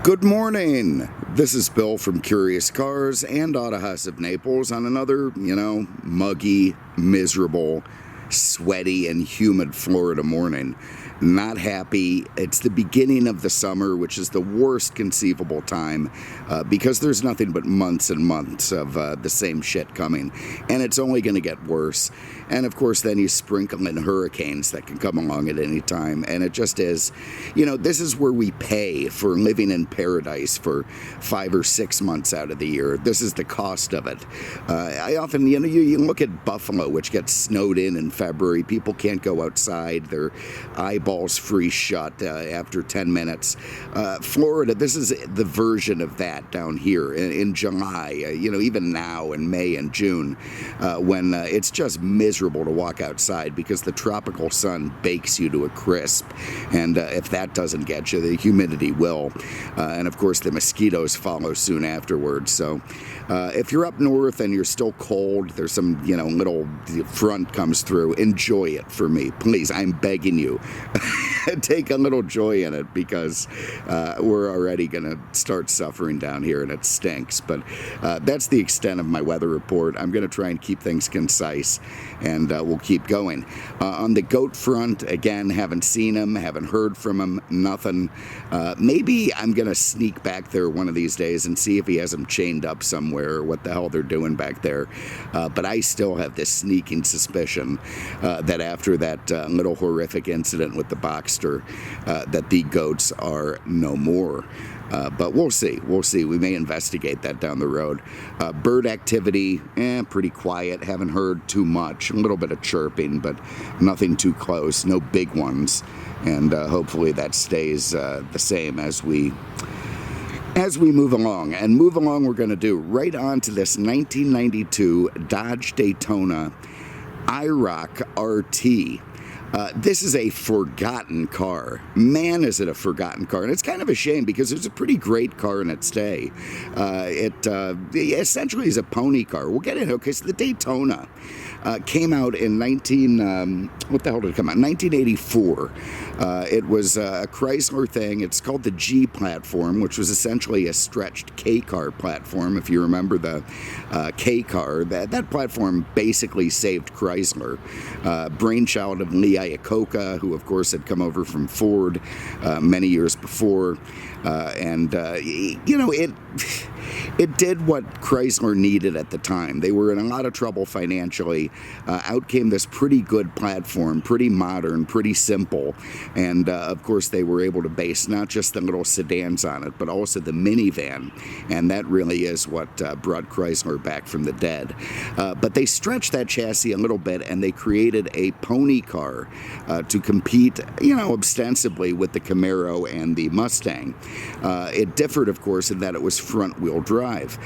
Good morning. This is Bill from Curious Cars and Auto House of Naples on another, muggy, miserable, sweaty, and humid Florida morning. Not happy. It's the beginning of the summer, which is the worst conceivable time because there's nothing but months and months of the same shit coming, and it's only going to get worse. And of course, then you sprinkle in hurricanes that can come along at any time, and it just is, this is where we pay for living in paradise for 5 or 6 months out of the year. This is the cost of it. I often, you look at Buffalo, which gets snowed in February. People can't go outside. Their eyeballs freeze shut after 10 minutes. Florida, this is the version of that down here in July, even now in May and June, when it's just miserable to walk outside because the tropical sun bakes you to a crisp, and if that doesn't get you, the humidity will, and of course the mosquitoes follow soon afterwards. So if you're up north and you're still cold, there's some little front comes through, enjoy it for me, please. I'm begging you. Take a little joy in it because we're already gonna start suffering down here and it stinks. But that's the extent of my weather report. I'm gonna try and keep things concise, and we'll keep going. On the goat front, again, haven't seen him, haven't heard from him, nothing. Maybe I'm gonna sneak back there one of these days and see if he has him chained up somewhere or what the hell they're doing back there. But I still have this sneaking suspicion that after that little horrific incident with the Boxster, that the goats are no more. But we'll see. We may investigate that down the road. Bird activity, pretty quiet. Haven't heard too much. A little bit of chirping, but nothing too close. No big ones. And hopefully that stays the same as we move along. And move along we're going to do right on to this 1992 Dodge Daytona IROC RT. This is a forgotten car. Man, is it a forgotten car. And it's kind of a shame because it was a pretty great car in its day. It essentially is a pony car. We'll get into it because the Daytona came out in 1984. It was a Chrysler thing. It's called the G platform, which was essentially a stretched K car platform. If you remember the K car, that platform basically saved Chrysler. Brainchild of Lee Iacocca, who of course had come over from Ford many years before, it did what Chrysler needed at the time. They were in a lot of trouble financially. Out came this pretty good platform, pretty modern, pretty simple, and of course they were able to base not just the little sedans on it, but also the minivan, and that really is what brought Chrysler back from the dead. But they stretched that chassis a little bit, and they created a pony car to compete, ostensibly with the Camaro and the Mustang. It differed, of course, in that it was front-wheel drive,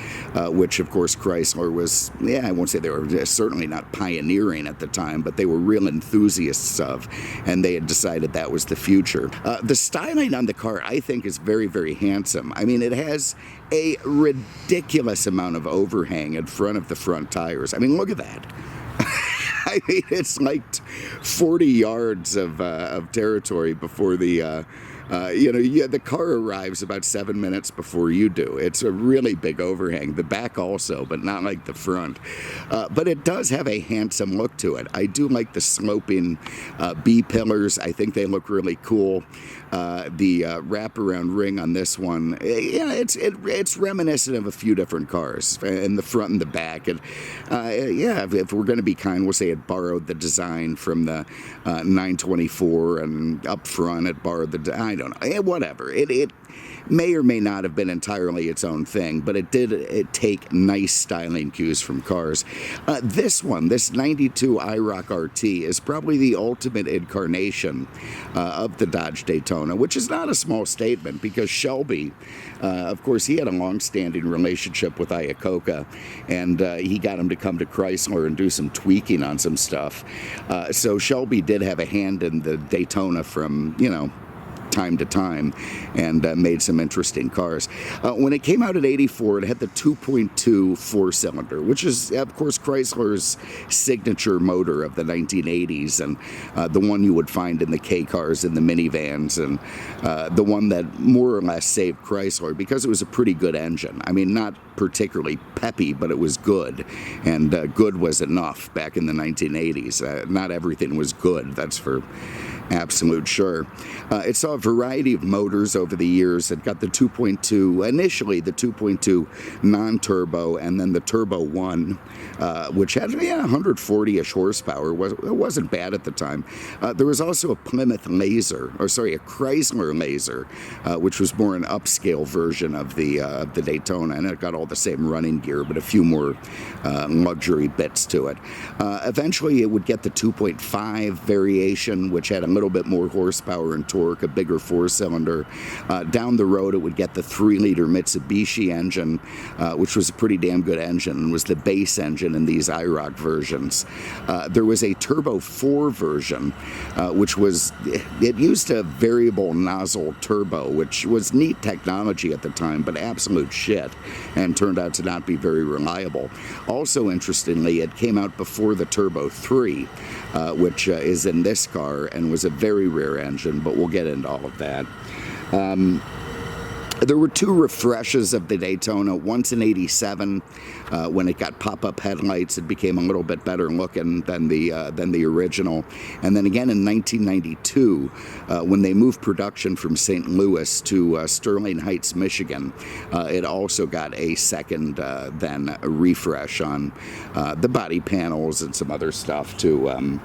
which, of course, Chrysler was, I won't say they were certainly not pioneering at the time, but they were real enthusiasts of, and they had decided that was the future. The styling on the car, I think, is very, very handsome. I mean, it has a ridiculous amount of overhang in front of the front tires. I mean, look at that. I mean, it's like 40 yards of territory before the the car arrives about 7 minutes before you do. It's a really big overhang. The back also, but not like the front. But it does have a handsome look to it. I do like the sloping B-pillars. I think they look really cool. The wraparound ring on this one, it's reminiscent of a few different cars in the front and the back. And if we're going to be kind, we'll say it borrowed the design from the 924, and up front it borrowed the, I don't know, whatever. It may or may not have been entirely its own thing, but it did take nice styling cues from cars. This 92 IROC RT, is probably the ultimate incarnation of the Dodge Daytona, which is not a small statement because Shelby, of course, he had a long-standing relationship with Iacocca, and he got him to come to Chrysler and do some tweaking on some stuff. So Shelby did have a hand in the Daytona from, time to time, and made some interesting cars. When it came out at 84, it had the 2.2 four-cylinder, which is, of course, Chrysler's signature motor of the 1980s, and the one you would find in the K cars and the minivans, and the one that more or less saved Chrysler because it was a pretty good engine. I mean, not particularly peppy, but it was good, and good was enough back in the 1980s. Not everything was good, that's for absolute sure. It saw a variety of motors over the years. It got the 2.2, initially the 2.2 non-turbo, and then the Turbo 1, which had 140-ish horsepower. It wasn't bad at the time. There was also a Plymouth Laser, or sorry, a Chrysler Laser, which was more an upscale version of the Daytona, and it got all the same running gear, but a few more luxury bits to it. Eventually, it would get the 2.5 variation, which had a little bit more horsepower and torque, a bigger four-cylinder. Down the road, it would get the 3-liter Mitsubishi engine, which was a pretty damn good engine, and was the base engine in these IROC versions. There was a Turbo 4 version, which was, it used a variable nozzle turbo, which was neat technology at the time, but absolute shit, and turned out to not be very reliable. Also, interestingly, it came out before the Turbo 3, which is in this car, and was a very rare engine, but we'll get into all of that. There were two refreshes of the Daytona. Once in '87, when it got pop-up headlights, it became a little bit better looking than the original. And then again in 1992, when they moved production from St. Louis to Sterling Heights, Michigan, it also got a second then a refresh on the body panels and some other stuff to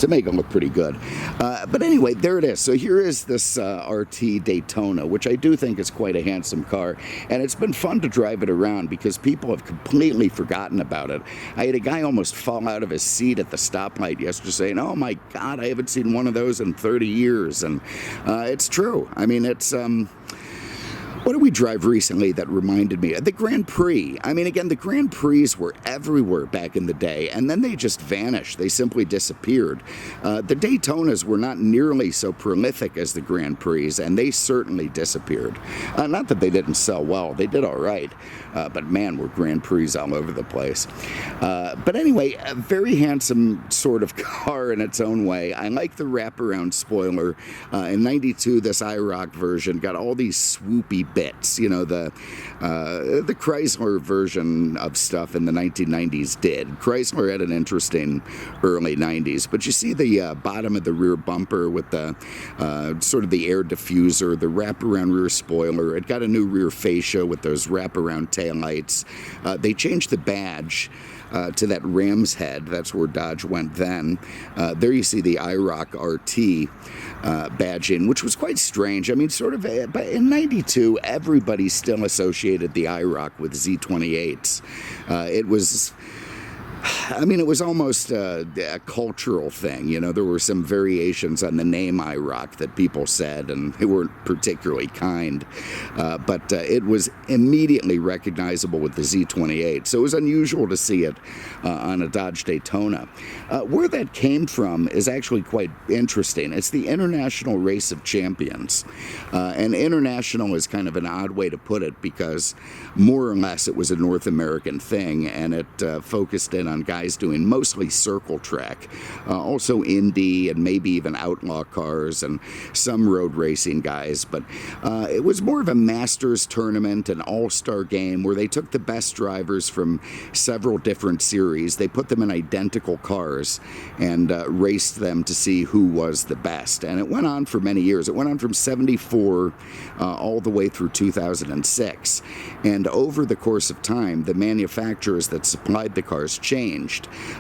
make them look pretty good. But anyway, there it is. So here is this RT Daytona, which I do think is quite a handsome car. And it's been fun to drive it around because people have completely forgotten about it. I had a guy almost fall out of his seat at the stoplight yesterday saying, "Oh my God, I haven't seen one of those in 30 years. And it's true. I mean, it's... What did we drive recently that reminded me? The Grand Prix. I mean, again, the Grand Prix were everywhere back in the day, and then they just vanished. They simply disappeared. The Daytonas were not nearly so prolific as the Grand Prix, and they certainly disappeared. Not that they didn't sell well. They did all right. But man, were Grand Prix all over the place. But anyway, a very handsome sort of car in its own way. I like the wraparound spoiler. In '92, this IROC version got all these swoopy bits. You know, the Chrysler version of stuff in the 1990s did. Chrysler had an interesting early 90s, but you see the bottom of the rear bumper with the sort of the air diffuser, the wraparound rear spoiler. It got a new rear fascia with those wraparound taillights. They changed the badge to that ram's head. That's where Dodge went then. There you see the IROC RT badging, which was quite strange. I mean, sort of, but in '92, everybody still associated the IROC with Z28s. It was... I mean, it was almost a cultural thing. You know, there were some variations on the name IROC that people said, and they weren't particularly kind. But it was immediately recognizable with the Z28. So it was unusual to see it on a Dodge Daytona. Where that came from is actually quite interesting. It's the International Race of Champions. And international is kind of an odd way to put it because more or less it was a North American thing, and it focused in on guys doing mostly circle track, also Indy and maybe even outlaw cars and some road racing guys. But it was more of a Masters tournament, an all-star game where they took the best drivers from several different series. They put them in identical cars and raced them to see who was the best. And it went on for many years. It went on from '74 all the way through 2006. And over the course of time, the manufacturers that supplied the cars changed.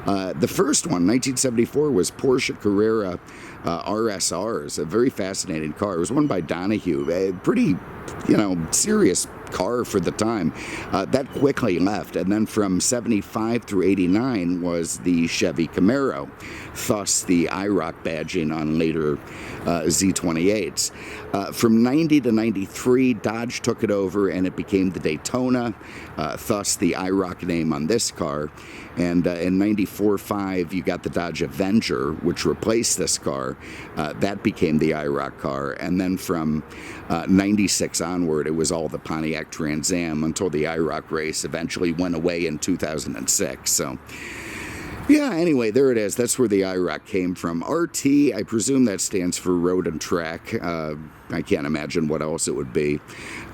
The first one, 1974, was Porsche Carrera RSRs, a very fascinating car. It was won by Donahue, a pretty, serious car for the time. That quickly left, and then from 75 through 89 was the Chevy Camaro, thus the IROC badging on later Z28s. From 90 to 93, Dodge took it over and it became the Daytona, thus the IROC name on this car. And in 94-5, you got the Dodge Avenger, which replaced this car. That became the IROC car. And then from 96 onward, it was all the Pontiac Trans Am until the IROC race eventually went away in 2006. So, yeah, anyway, there it is. That's where the IROC came from. RT, I presume that stands for Road and Track. I can't imagine what else it would be.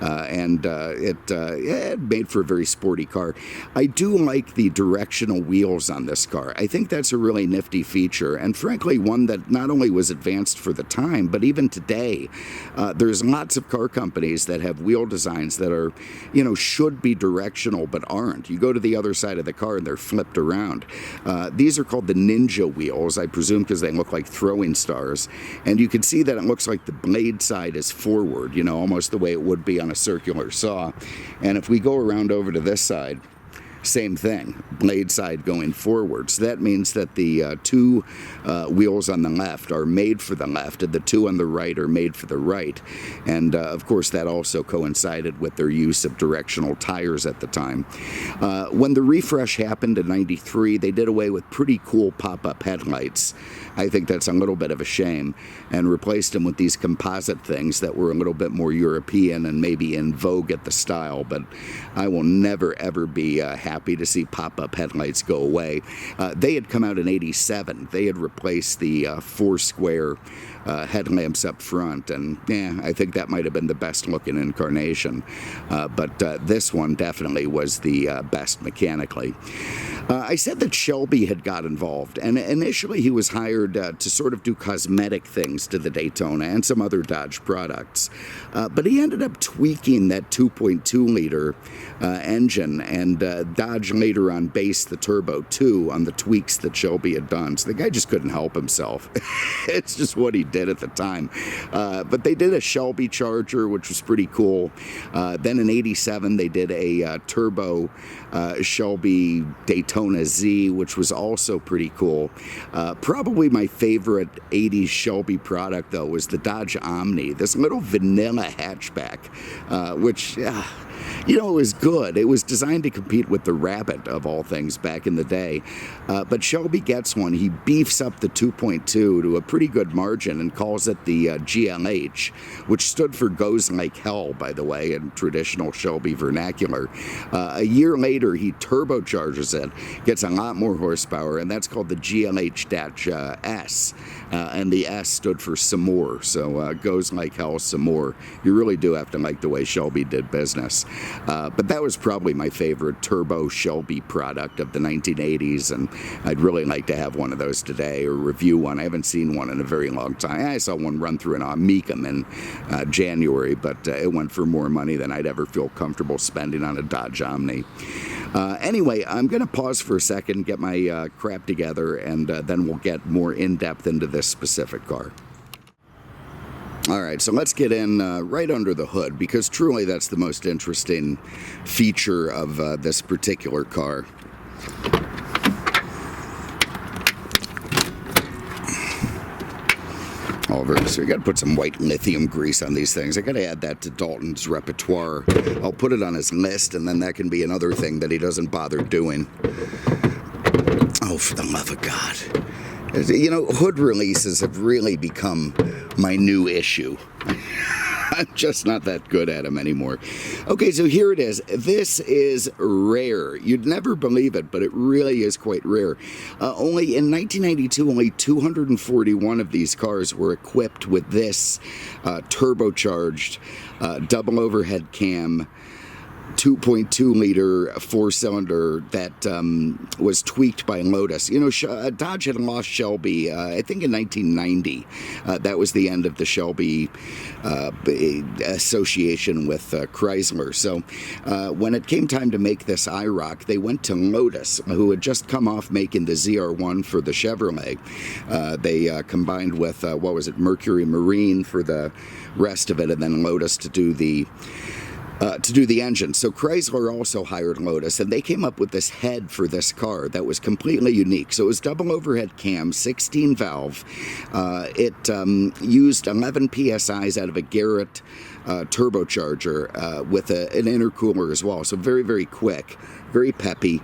It made for a very sporty car. I do like the directional wheels on this car. I think that's a really nifty feature, and frankly, one that not only was advanced for the time, but even today, there's lots of car companies that have wheel designs that are, should be directional but aren't. You go to the other side of the car and they're flipped around. These are called the Ninja wheels, I presume because they look like throwing stars, and you can see that it looks like the blade side is forward, almost the way it would be on a circular saw. And if we go around over to this side, same thing, blade side going forward. So that means that the two wheels on the left are made for the left, and the two on the right are made for the right. And of course, that also coincided with their use of directional tires at the time. When the refresh happened in 93, they did away with pretty cool pop-up headlights. I think that's a little bit of a shame, and replaced them with these composite things that were a little bit more European and maybe in vogue at the style. But I will never, ever be happy to see pop-up headlights go away. They had come out in 87. They had replaced the four square headlamps up front, and I think that might have been the best looking incarnation. But this one definitely was the best mechanically. I said that Shelby had got involved, and initially he was hired to sort of do cosmetic things to the Daytona and some other Dodge products. But he ended up tweaking that 2.2 liter engine, and Dodge later on based the Turbo 2 on the tweaks that Shelby had done. So the guy just couldn't help himself. It's just what he did at the time. But they did a Shelby Charger, which was pretty cool. Then in 87, they did a turbo Shelby Daytona Z, which was also pretty cool. Probably my favorite 80s Shelby product, though, was the Dodge Omni, this little vanilla hatchback, which, it was good. It was designed to compete with the Rabbit, of all things, back in the day. But Shelby gets one. He beefs up the 2.2 to a pretty good margin and calls it the GLH, which stood for Goes Like Hell, by the way, in traditional Shelby vernacular. A year later, he turbocharges it, gets a lot more horsepower, and that's called the GLH-S. And the S stood for some more, so Goes Like Hell, some more. You really do have to like the way Shelby did business. But that was probably my favorite turbo Shelby product of the 1980s, and I'd really like to have one of those today, or review one. I haven't seen one in a very long time. I saw one run through an Mecum in January, but it went for more money than I'd ever feel comfortable spending on a Dodge Omni. Anyway, I'm going to pause for a second, get my crap together, and then we'll get more in-depth into this specific car. Alright, so let's get in right under the hood, because truly that's the most interesting feature of this particular car. So you got to put some white lithium grease on these things. I got to add that to Dalton's repertoire. I'll put it on his list, and then that can be another thing that he doesn't bother doing. Oh, for the love of God. Hood releases have really become my new issue. I'm just not that good at them anymore. Okay, so here it is. This is rare. You'd never believe it, but it really is quite rare. Only in 1992, only 241 of these cars were equipped with this turbocharged double overhead cam 2.2 liter four-cylinder that was tweaked by Lotus. Dodge had lost Shelby, I think in 1990. That was the end of the Shelby association with Chrysler. So when it came time to make this IROC, they went to Lotus, who had just come off making the ZR1 for the Chevrolet. They combined with, Mercury Marine for the rest of it, and then Lotus to do the to do the engine. So Chrysler also hired Lotus, and they came up with this head for this car that was completely unique. So it was double overhead cam, 16 valve. It used 11 PSIs out of a Garrett turbocharger with an intercooler as well. So very, very quick, very peppy.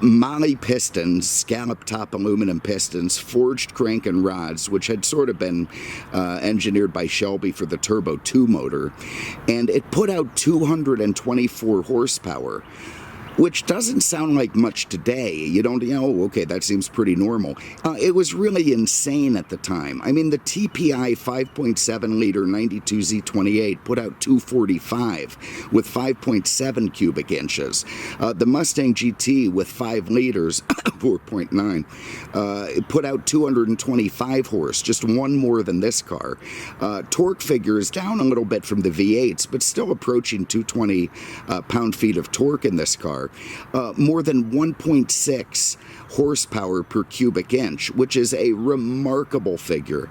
Moly pistons, scallop top aluminum pistons, forged crank and rods, which had sort of been engineered by Shelby for the Turbo 2 motor, and it put out 224 horsepower, which doesn't sound like much today. You don't, okay, that seems pretty normal. It was really insane at the time. I mean, the TPI 5.7 liter 92 Z28 put out 245 with 5.7 cubic inches. The Mustang GT with 5 liters, 4.9, it put out 225 horse, just one more than this car. Torque figure is down a little bit from the V8s, but still approaching 220 pound-feet of torque in this car. More than 1.6 horsepower per cubic inch, which is a remarkable figure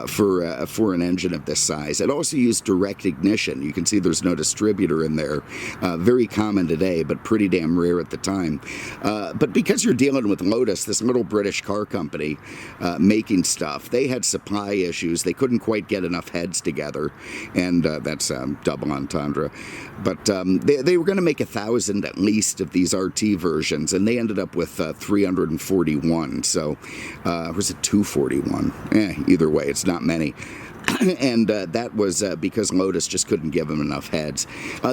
for an engine of this size. It also used direct ignition. You can see there's no distributor in there. Very common today, but pretty damn rare at the time. But because you're dealing with Lotus, this little British car company making stuff, they had supply issues. They couldn't quite get enough heads together, and that's double entendre. But they were going to make 1,000 at least of these RT versions, and they ended up with 341. So, or was it 241? Either way, it's not many. And that was because Lotus just couldn't give them enough heads.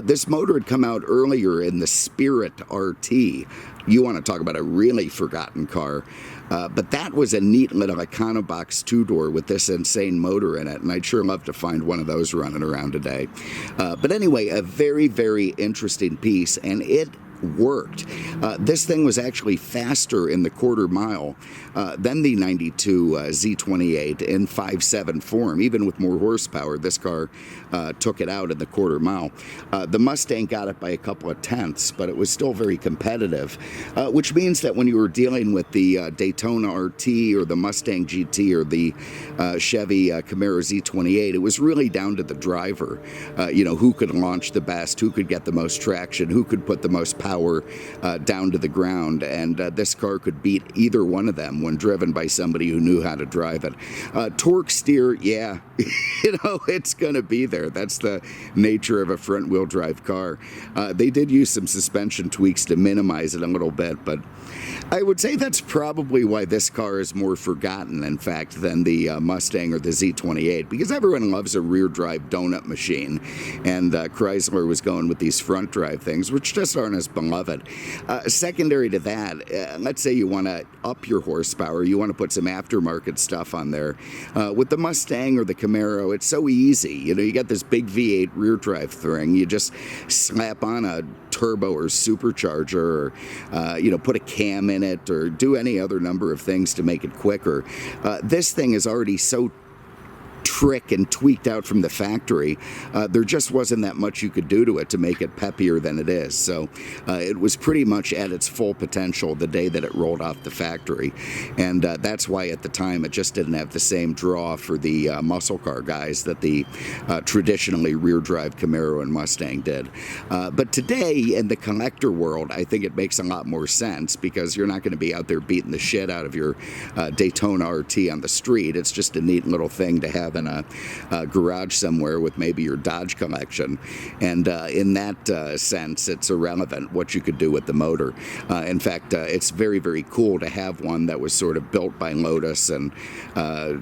This motor had come out earlier in the Spirit RT. You want to talk about a really forgotten car. But that was a neat little Econobox two-door with this insane motor in it, and I'd sure love to find one of those running around today. But anyway, a very, very interesting piece, and it worked. This thing was actually faster in the quarter mile than the 92 Z28 in 5.7 form. Even with more horsepower, this car took it out in the quarter mile. The Mustang got it by a couple of tenths, but it was still very competitive, which means that when you were dealing with the Daytona RT or the Mustang GT or the Chevy Camaro Z28, it was really down to the driver. Who could launch the best, who could get the most traction, who could put the most power down to the ground, and this car could beat either one of them when driven by somebody who knew how to drive it. Torque steer, yeah, it's gonna be there. That's the nature of a front-wheel drive car. They did use some suspension tweaks to minimize it a little bit, but I would say that's probably why this car is more forgotten, in fact, than the Mustang or the Z28, because everyone loves a rear-drive donut machine, and Chrysler was going with these front-drive things, which just aren't as beloved. Secondary to that, let's say you want to up your horsepower, you want to put some aftermarket stuff on there. With the Mustang or the Camaro, it's so easy. You got this big V8 rear-drive thing, you just slap on a turbo or supercharger, or put a cam in it, or do any other number of things to make it quicker. This thing is already so trick and tweaked out from the factory. There just wasn't that much you could do to it to make it peppier than it is. So it was pretty much at its full potential the day that it rolled off the factory, and that's why at the time it just didn't have the same draw for the muscle car guys that the traditionally rear drive Camaro and Mustang did. But today in the collector world, I think it makes a lot more sense, because you're not going to be out there beating the shit out of your Daytona RT on the street. It's just a neat little thing to have in a garage somewhere with maybe your Dodge collection, and in that sense it's irrelevant what you could do with the motor. In fact, it's very, very cool to have one that was sort of built by Lotus and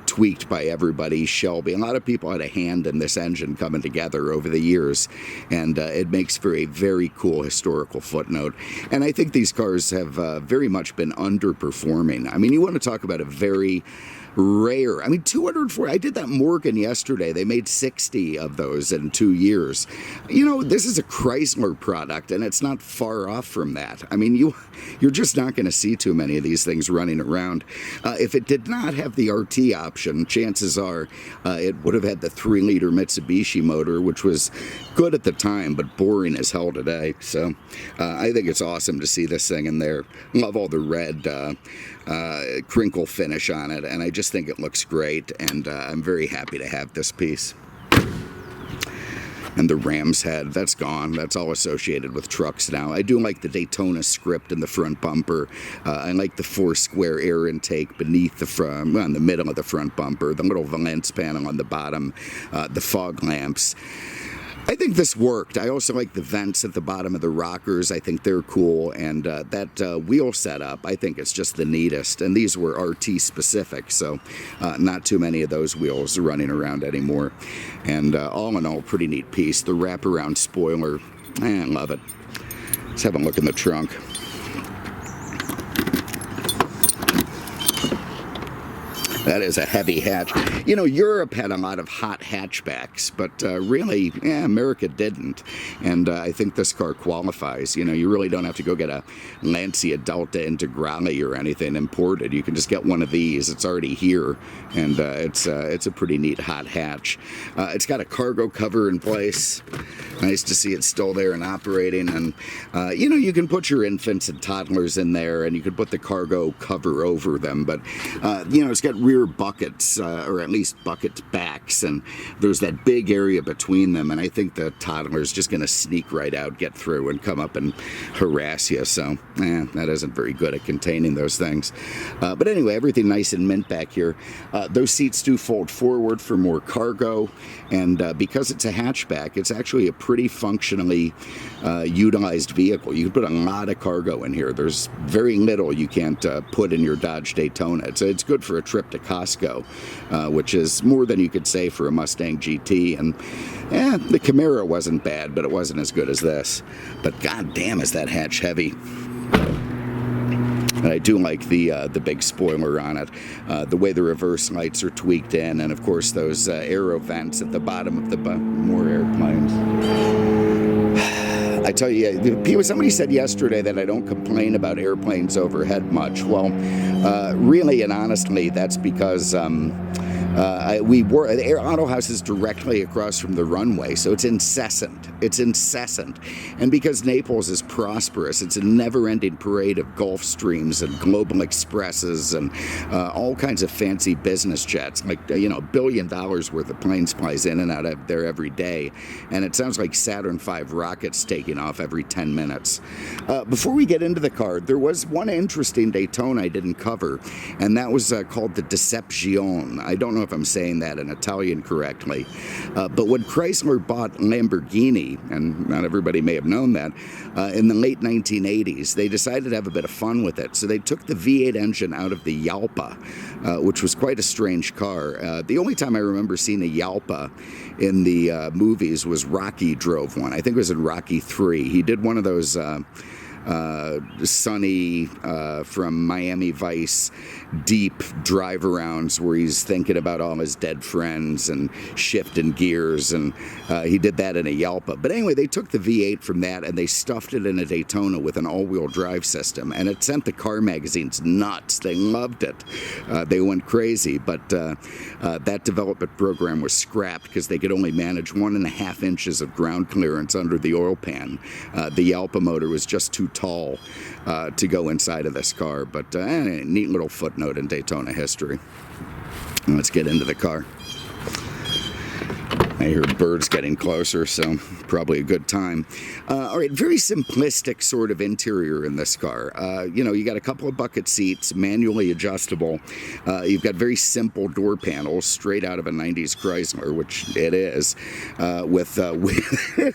tweaked by everybody. Shelby, a lot of people had a hand in this engine coming together over the years, and it makes for a very cool historical footnote. And I think these cars have very much been underperforming. I mean, you want to talk about a very rare. I mean, 204. I did that Morgan yesterday. They made 60 of those in 2 years. This is a Chrysler product, and it's not far off from that. I mean, you're just not going to see too many of these things running around. If it did not have the RT option, chances are it would have had the 3-liter Mitsubishi motor, which was good at the time, but boring as hell today. So I think it's awesome to see this thing in there. Love all the red crinkle finish on it, and I just think it looks great, and I'm very happy to have this piece. And the ram's head, that's gone. That's all associated with trucks now. I do like the Daytona script in the front bumper. I like the 4-square air intake beneath the front, well, in the middle of the front bumper, the little valance panel on the bottom, the fog lamps. I think this worked. I also like the vents at the bottom of the rockers. I think they're cool. And that wheel setup, I think it's just the neatest. And these were RT specific, so not too many of those wheels running around anymore. And all in all, pretty neat piece. The wraparound spoiler, I love it. Let's have a look in the trunk. That is a heavy hatch. You know, Europe had a lot of hot hatchbacks, but really, America didn't. And I think this car qualifies. You know, you really don't have to go get a Lancia Delta Integrale or anything imported. You can just get one of these. It's already here, and it's a pretty neat hot hatch. It's got a cargo cover in place. Nice to see it's still there and operating. And, you know, you can put your infants and toddlers in there, and you can put the cargo cover over them. But, you know, it's got rear buckets, or at least bucket backs, and there's that big area between them, and I think the toddler's just going to sneak right out, get through, and come up and harass you. So, that isn't very good at containing those things. But anyway, everything nice and mint back here. Those seats do fold forward for more cargo, and because it's a hatchback, it's actually a pretty functionally utilized vehicle. You can put a lot of cargo in here. There's very little you can't put in your Dodge Daytona. It's good for a trip to Costco, which is more than you could say for a Mustang GT. And the Camaro wasn't bad, but it wasn't as good as this. But goddamn, is that hatch heavy. And I do like the big spoiler on it, the way the reverse lights are tweaked in, and of course those aero vents at the bottom of the more airplanes. I tell you, somebody said yesterday that I don't complain about airplanes overhead much. Well, really and honestly, that's because the Air Auto House is directly across from the runway, so it's incessant. It's incessant. And because Naples is prosperous, it's a never-ending parade of Gulfstreams and Global Expresses and all kinds of fancy business jets. Like, you know, $1 billion worth of planes flies in and out of there every day. And it sounds like Saturn V rockets taking off every 10 minutes. Before we get into the car, there was one interesting Daytona I didn't cover, and that was called the Decepcion. I don't know if I'm saying that in Italian correctly, but when Chrysler bought Lamborghini, and not everybody may have known that, in the late 1980s, they decided to have a bit of fun with it. So they took the V8 engine out of the Jalpa, which was quite a strange car. The only time I remember seeing a Jalpa in the movies was Rocky drove one. I think it was in Rocky 3. He did one of those Sonny from Miami Vice deep drive arounds where he's thinking about all his dead friends and shifting gears, and he did that in a Jalpa. But anyway, they took the V8 from that and they stuffed it in a Daytona with an all-wheel drive system, and it sent the car magazines nuts. They loved it. They went crazy, but that development program was scrapped because they could only manage 1.5 inches of ground clearance under the oil pan. The Jalpa motor was just too tall to go inside of this car, but a neat little footnote in Daytona history. Let's get into the car. I hear birds getting closer, so probably a good time. All right, very simplistic sort of interior in this car. You know, you got a couple of bucket seats, manually adjustable. You've got very simple door panels, straight out of a 90s Chrysler, which it is, with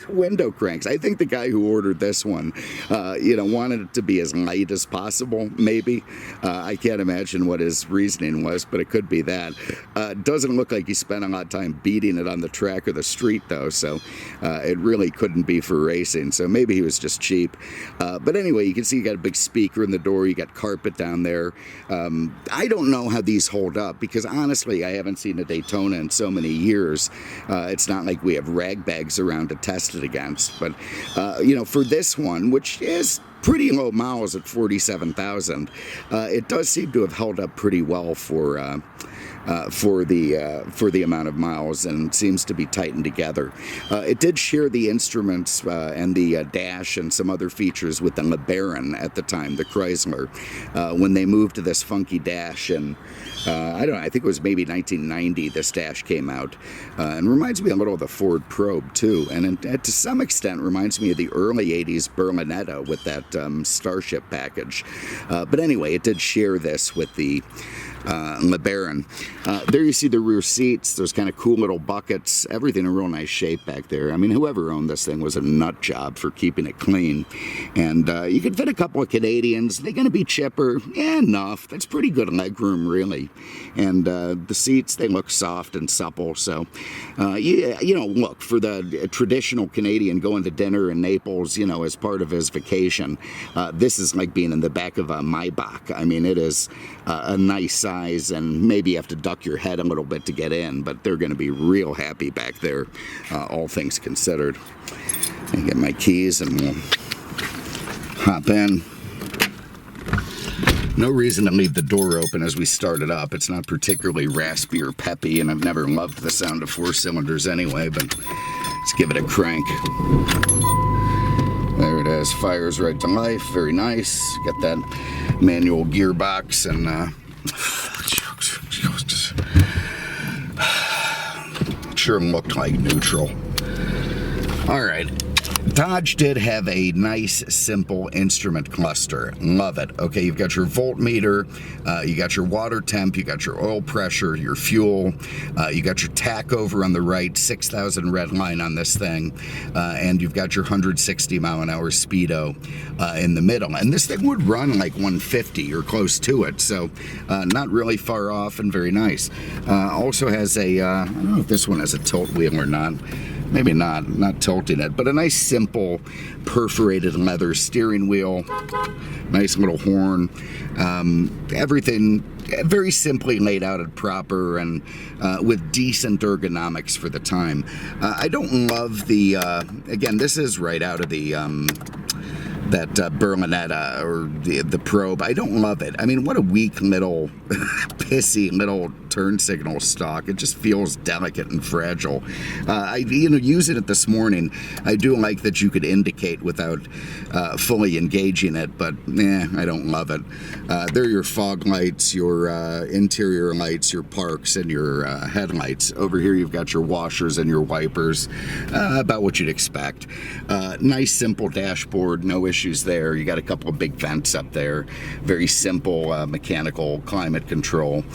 window cranks. I think the guy who ordered this one, you know, wanted it to be as light as possible, maybe. I can't imagine what his reasoning was, but it could be that. Doesn't look like he spent a lot of time beating it on the track or the street, though, so it really couldn't be for racing, so maybe he was just cheap. But anyway, you can see you got a big speaker in the door, you got carpet down there. I don't know how these hold up, because honestly, I haven't seen a Daytona in so many years. It's not like we have rag bags around to test it against, but you know, for this one, which is pretty low miles at 47,000, it does seem to have held up pretty well for the amount of miles, and seems to be tightened together. It did share the instruments and the dash and some other features with the LeBaron at the time, the Chrysler. When they moved to this funky dash in I don't know, I think it was maybe 1990 this dash came out. And reminds me a little of the Ford Probe too. And to some extent reminds me of the early 80s Berlinetta with that Starship package. But anyway, it did share this with the LeBaron. There you see the rear seats, those kind of cool little buckets, everything in real nice shape back there. I mean, whoever owned this thing was a nut job for keeping it clean. And you could fit a couple of Canadians. They're going to be chipper. Yeah, enough. That's pretty good legroom, really. And the seats, they look soft and supple. So, you know, look, for the traditional Canadian going to dinner in Naples, you know, as part of his vacation, this is like being in the back of a Maybach. I mean, it is a nice size, and maybe you have to duck your head a little bit to get in, but they're going to be real happy back there, all things considered. I get my keys and we'll hop in. No reason to leave the door open as we start it up. It's not particularly raspy or peppy, and I've never loved the sound of 4 cylinders anyway, but let's give it a crank. There it is, fires right to life, very nice. Got that manual gearbox, and sure looked like neutral. All right. Dodge did have a nice, simple instrument cluster. Love it. Okay, you've got your voltmeter, you got your water temp, you got your oil pressure, your fuel, you got your tach over on the right, 6,000 red line on this thing, and you've got your 160 mile an hour speedo in the middle. And this thing would run like 150 or close to it, so not really far off and very nice. Also has a, I don't know if this one has a tilt wheel or not. Maybe not tilting it, but a nice simple perforated leather steering wheel, nice little horn, everything very simply laid out and proper, and with decent ergonomics for the time. I don't love the, again, this is right out of the, that Berlinetta or the Probe. I don't love it. I mean, what a weak little, pissy little turn signal stock. It just feels delicate and fragile. I, using it this morning, I do like that you could indicate without fully engaging it, but I don't love it. They're your fog lights, your interior lights, your parks, and your headlights. Over here you've got your washers and your wipers, about what you'd expect. Nice simple dashboard, no issues there. You got a couple of big vents up there. Very simple mechanical climate control.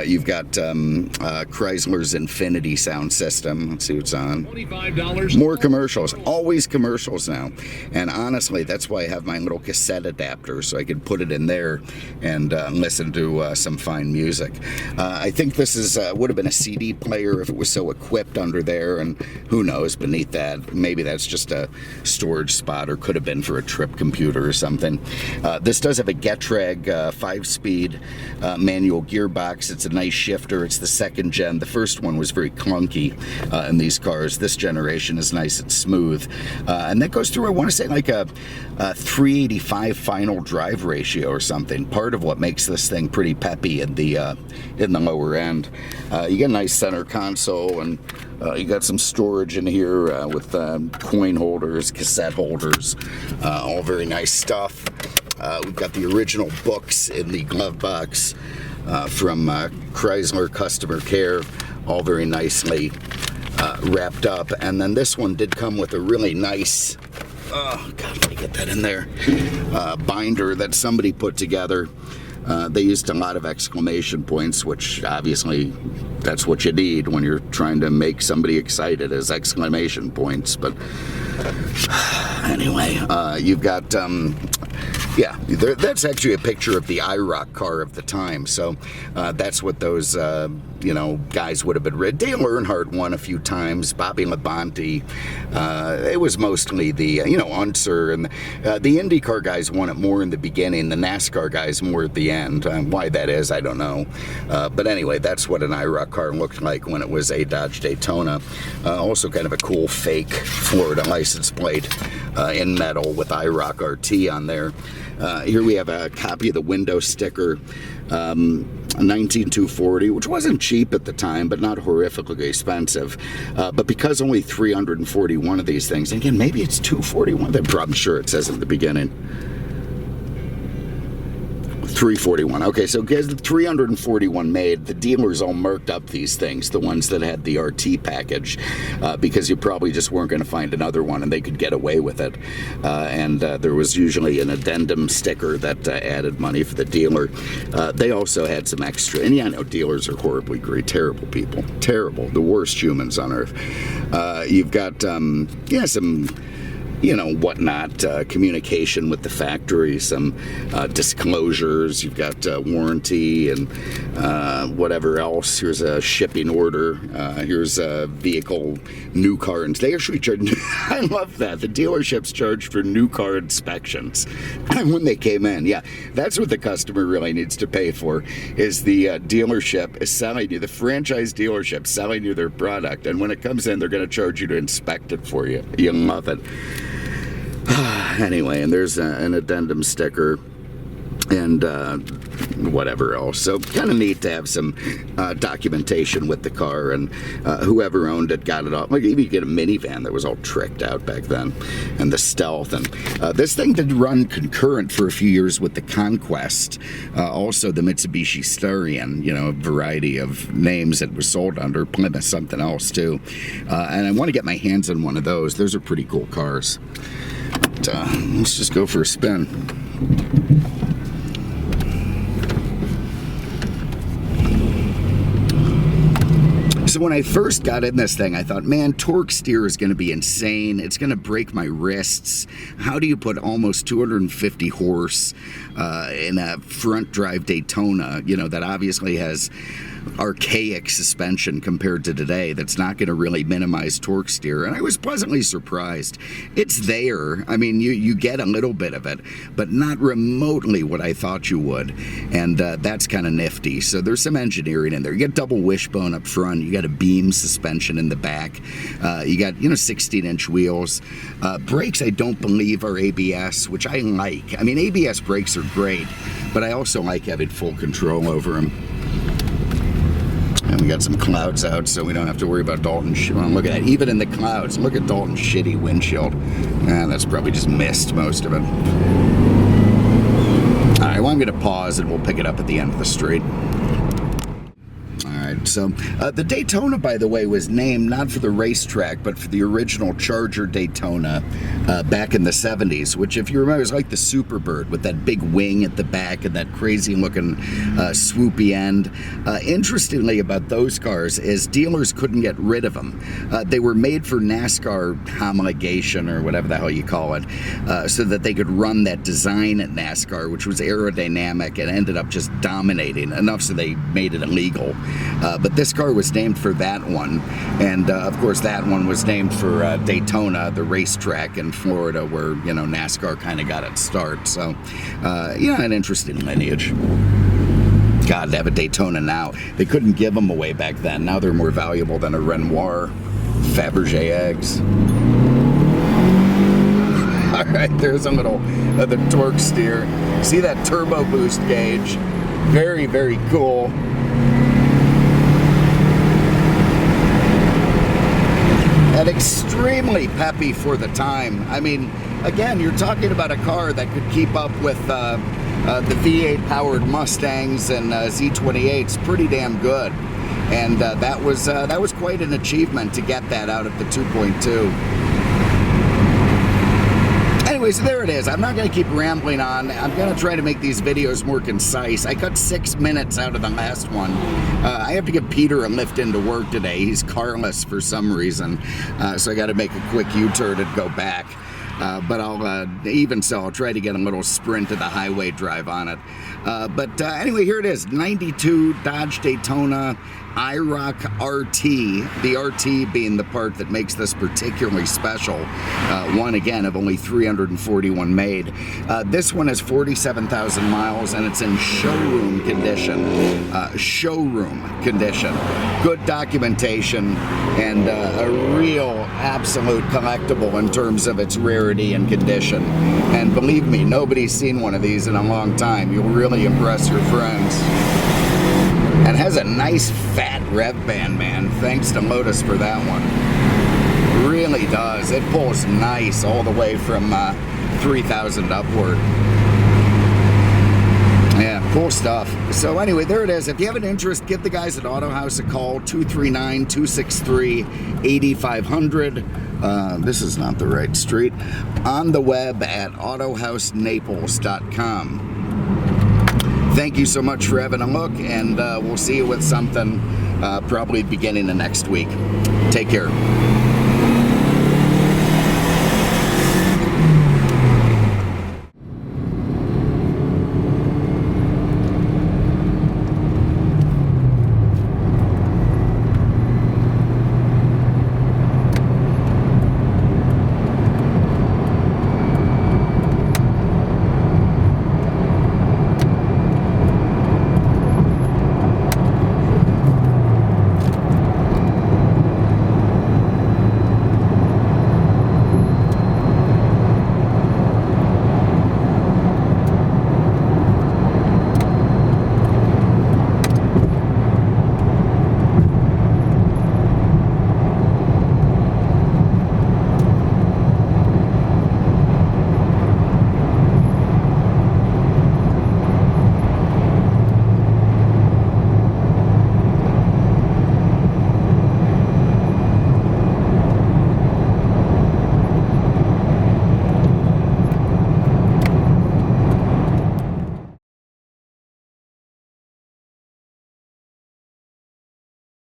You've got Chrysler's Infinity sound system. Let's see what's on. $25. More commercials. Always commercials now. And honestly, that's why I have my little cassette adapter, so I can put it in there and listen to some fine music. I think this is would have been a CD player if it was so equipped under there, and who knows, beneath that, maybe that's just a storage spot, or could have been for a trip computer or something. This does have a Getrag 5-speed manual gearbox. It's a nice shifter. It's the second gen. The first one was very clunky in these cars. This generation is nice and smooth. And that goes through, I want to say, like a 385 final drive ratio or something. Part of what makes this thing pretty peppy in the lower end. You get a nice center console, and you got some storage in here with coin holders, cassette holders, all very nice stuff. We've got the original books in the glove box from Chrysler Customer Care, all very nicely wrapped up. And then this one did come with a really nice, oh God, let me get that in there, binder that somebody put together. They used a lot of exclamation points, which obviously that's what you need when you're trying to make somebody excited, is exclamation points. But anyway, you've got, yeah, that's actually a picture of the IROC car of the time. So that's what those, guys would have been rid. Dale Earnhardt won a few times, Bobby Labonte. It was mostly the, Unser, and the IndyCar guys won it more in the beginning, the NASCAR guys more at the end. Why that is, I don't know. But anyway, that's what an IROC car looked like when it was a Dodge Daytona. Also kind of a cool fake Florida license plate in metal with IROC RT on there. Here we have a copy of the window sticker, 19240, which wasn't cheap at the time, but not horrifically expensive. But because only 341 of these things, and again, maybe it's 241, I'm sure it says at the beginning. 341. Okay, so guys, 341 made. The dealers all marked up these things, the ones that had the RT package, because you probably just weren't going to find another one, and they could get away with it. And there was usually an addendum sticker that added money for the dealer. They also had some extra, and yeah, I know dealers are horribly great, terrible people, terrible, the worst humans on earth. You've got, yeah, some, you know, whatnot, communication with the factory, some disclosures. You've got warranty and whatever else. Here's a shipping order. Here's a vehicle, new car. And they actually charge, I love that. The dealerships charge for new car inspections when they came in. Yeah, that's what the customer really needs to pay for, is the dealership is selling you, the franchise dealership selling you their product. And when it comes in, they're going to charge you to inspect it for you. You love it. Anyway, and there's an addendum sticker and whatever else. So kind of neat to have some documentation with the car, and whoever owned it got it all. Like, even you get a minivan that was all tricked out back then, and the Stealth. And this thing did run concurrent for a few years with the Conquest, also the Mitsubishi Starion, you know, a variety of names it was sold under, Plymouth something else too. And I want to get my hands on one of those. Those are pretty cool cars. But, let's just go for a spin. So when I first got in this thing, I thought, man, torque steer is going to be insane. It's going to break my wrists. How do you put almost 250 horse in a front drive Daytona, you know, that obviously has archaic suspension compared to today, that's not going to really minimize torque steer? And I was pleasantly surprised. It's there. I mean, you get a little bit of it, but not remotely what I thought you would. And that's kind of nifty. So there's some engineering in there. You get double wishbone up front. You got a beam suspension in the back. You got, you know, 16-inch wheels. Brakes, I don't believe, are ABS, which I like. I mean, ABS brakes are great, but I also like having full control over them. And we got some clouds out, so we don't have to worry about Dalton's. Well, look at that. Even in the clouds, look at Dalton's shitty windshield. That's probably just missed most of it. All right, well, I'm going to pause, and we'll pick it up at the end of the street. So the Daytona, by the way, was named not for the racetrack, but for the original Charger Daytona back in the 70s, which, if you remember, is like the Superbird with that big wing at the back and that crazy looking swoopy end. Interestingly about those cars is dealers couldn't get rid of them. They were made for NASCAR homologation, or whatever the hell you call it, so that they could run that design at NASCAR, which was aerodynamic and ended up just dominating enough so they made it illegal. But this car was named for that one, and of course that one was named for Daytona, the racetrack in Florida where, you know, NASCAR kind of got its start. So yeah, an interesting lineage. God, to have a Daytona now. They couldn't give them away back then. Now they're more valuable than a Renoir, Fabergé eggs. All right, there's a little of the torque steer. See that turbo boost gauge? Very, very cool. And extremely peppy for the time. I mean, again, you're talking about a car that could keep up with the V8 powered Mustangs and Z28s pretty damn good. And that was quite an achievement to get that out of the 2.2. Anyway, so there it is. I'm not going to keep rambling on. I'm going to try to make these videos more concise. I cut 6 minutes out of the last one. I have to give Peter a lift into work today. He's carless for some reason, so I got to make a quick U-turn and go back. But even so, I'll try to get a little sprint to the highway drive on it. But anyway, here it is, 92 Dodge Daytona IROC RT, the RT being the part that makes this particularly special. One, again, of only 341 made. This one has 47,000 miles, and it's in showroom condition. Good documentation, and a real absolute collectible in terms of its rarity and condition. And believe me, nobody's seen one of these in a long time. You'll really impress your friends. And has a nice fat rev band, man. Thanks to Lotus for that one. Really does. It pulls nice all the way from 3,000 upward. Yeah. Cool stuff. So anyway, there it is. If you have an interest, give the guys at Auto House a call, 239-263-8500. This is not the right street. On the web at autohousenaples.com. Thank you so much for having a look, and we'll see you with something probably beginning of next week. Take care.